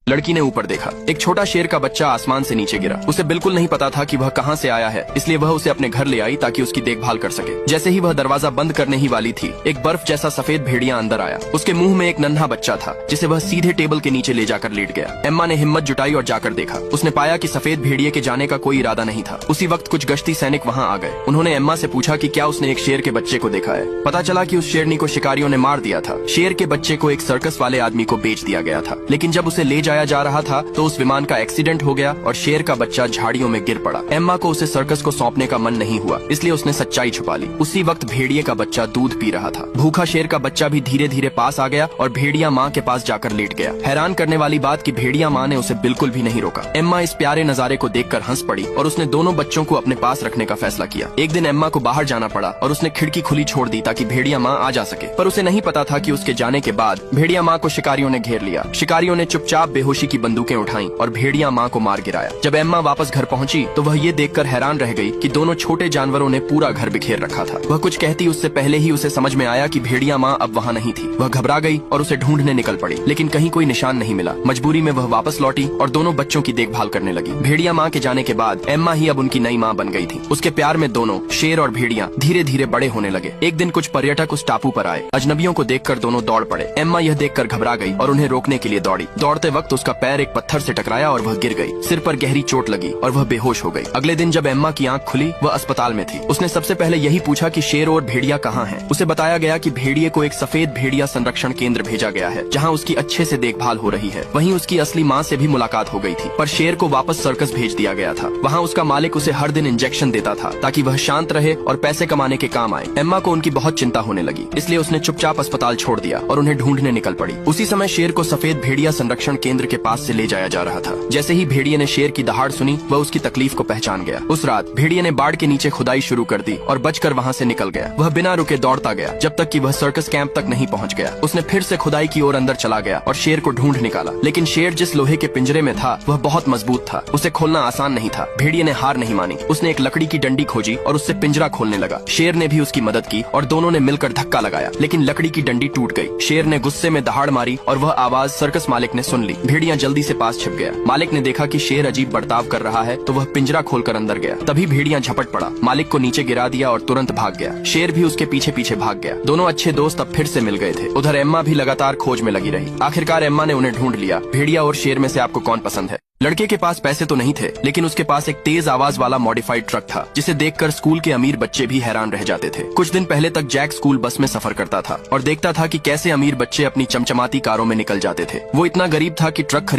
लड़की ने ऊपर देखा। एक छोटा शेर का बच्चा आसमान से नीचे गिरा। उसे बिल्कुल नहीं पता था कि वह कहाँ से आया है, इसलिए वह उसे अपने घर ले आई ताकि उसकी देखभाल कर सके। जैसे ही वह दरवाजा बंद करने ही वाली थी, एक बर्फ जैसा सफेद भेड़िया अंदर आया। उसके मुंह में एक नन्हा बच्चा था, जिसे वह सीधे टेबल के नीचे ले जाकर लेट गया। एम्मा ने हिम्मत जुटाई और जाकर देखा। उसने पाया कि सफेद भेड़िए के जाने का कोई इरादा नहीं था। उसी वक्त कुछ गश्ती सैनिक वहाँ आ गए। उन्होंने एम्मा से पूछा कि क्या उसने एक शेर के बच्चे को देखा है। पता चला कि उस शेरनी को शिकारियों ने मार दिया था। शेर के बच्चे को एक सर्कस वाले आदमी को बेच दिया गया था, लेकिन जब उसे ले जाया जा रहा था तो उस विमान का एक्सीडेंट हो गया और शेर का बच्चा झाड़ियों में गिर पड़ा। एम्मा को उसे सर्कस को सौंपने का मन नहीं हुआ, इसलिए उसने सच्चाई छुपा ली। उसी वक्त भेड़िए का बच्चा दूध पी रहा था। भूखा शेर का बच्चा भी धीरे धीरे पास आ गया और भेड़िया माँ के पास जाकर लेट गया। हैरान करने वाली बात कि भेड़िया माँ ने उसे बिल्कुल भी नहीं रोका। एम्मा इस प्यारे नजारे को देखकर हंस पड़ी और उसने दोनों बच्चों को अपने पास रखने का फैसला किया। एक दिन एम्मा को बाहर जाना पड़ा और उसने खिड़की खुली छोड़ दी ताकि भेड़िया माँ आ जा सके, पर उसे नहीं पता था कि उसके जाने के बाद भेड़िया माँ को शिकारियों ने घेर लिया। शिकारियों ने चुपचाप बेहोशी की बंदूकें उठाई और भेड़िया माँ को मार गिराया। जब एम्मा वापस घर पहुंची तो वह ये देखकर हैरान रह गई कि दोनों छोटे जानवरों ने पूरा घर बिखेर रखा था। वह कुछ कहती उससे पहले ही उसे समझ में आया कि भेड़िया माँ अब वहाँ नहीं थी। वह घबरा गई और उसे ढूंढने निकल पड़ी, लेकिन कहीं कोई निशान नहीं मिला। मजबूरी में वह वापस लौटी और दोनों बच्चों की देखभाल करने लगी। भेड़िया माँ के जाने के बाद एम्मा ही अब उनकी नई माँ बन गई थी। उसके प्यार में दोनों शेर और भेड़िया धीरे धीरे बड़े होने लगे। एक दिन कुछ पर्यटक उस टापू पर आए। अजनबियों को देखकर दोनों दौड़ पड़े। एम्मा यह देखकर घबरा गई और उन्हें रोकने के लिए दौड़ी। दौड़ते वक्त उसका पैर एक पत्थर से टकराया और वह गिर गई। सिर पर गहरी चोट लगी और वह बेहोश हो गई। अगले दिन जब एम्मा की आंख खुली, वह अस्पताल में थी। उसने सबसे पहले यही पूछा कि शेर और भेड़िया कहाँ हैं। उसे बताया गया कि भेड़िए को एक सफेद भेड़िया संरक्षण केंद्र भेजा गया है, जहाँ उसकी अच्छे से देखभाल हो रही है। वहीं उसकी असली माँ से भी मुलाकात हो गई थी, पर शेर को वापस सर्कस भेज दिया गया था। वहाँ उसका मालिक उसे हर दिन इंजेक्शन देता था ताकि वह शांत रहे और पैसे कमाने के काम आए। एम्मा को उनकी बहुत चिंता होने लगी, इसलिए उसने चुपचाप अस्पताल छोड़ दिया और उन्हें ढूंढने निकल पड़ी। उसी समय शेर को सफेद भेड़िया संरक्षण केंद्र के पास से ले जाया जा रहा था। जैसे ही भेड़िए ने शेर की दहाड़ सुनी, वह उसकी तकलीफ को पहचान गया। उस रात भेड़िए ने बाड़ के नीचे खुदाई शुरू कर दी और बचकर वहाँ से निकल गया। वह बिना रुके दौड़ता गया जब तक कि वह सर्कस कैंप तक नहीं पहुँच गया। उसने फिर से खुदाई की ओर अंदर चला गया और शेर को ढूंढ निकाला, लेकिन शेर जिस लोहे के पिंजरे में था वह बहुत मजबूत था। उसे खोलना आसान नहीं था। भेड़िए ने हार नहीं मानी। उसने एक लकड़ी की डंडी खोजी और उससे पिंजरा खोलने लगा। शेर ने भी उसकी मदद की और दोनों ने मिलकर धक्का लगाया, लेकिन लकड़ी की डंडी टूट गई। शेर ने गुस्से में दहाड़ मारी और वह आवाज सर्कस मालिक ने सुन ली। भेड़िया जल्दी से पास छिप गया। मालिक ने देखा कि शेर अजीब बर्ताव कर रहा है तो वह पिंजरा खोलकर अंदर गया। तभी भेड़िया झपट पड़ा, मालिक को नीचे गिरा दिया और तुरंत भाग गया। शेर भी उसके पीछे पीछे भाग गया। दोनों अच्छे दोस्त अब फिर से मिल गए थे। उधर एम्मा भी लगातार खोज में लगी रही। आखिरकार एम्मा ने उन्हें ढूंढ लिया। भेड़िया और शेर में से आपको कौन पसंद है? लड़के के पास पैसे तो नहीं थे, लेकिन उसके पास एक तेज आवाज वाला मॉडिफाइड ट्रक था, जिसे देखकर स्कूल के अमीर बच्चे भी हैरान रह जाते थे। कुछ दिन पहले तक जैक स्कूल बस में सफर करता था और देखता था कि कैसे अमीर बच्चे अपनी चमचमाती कारों में निकल जाते थे। वो इतना गरीब था कि ट्रक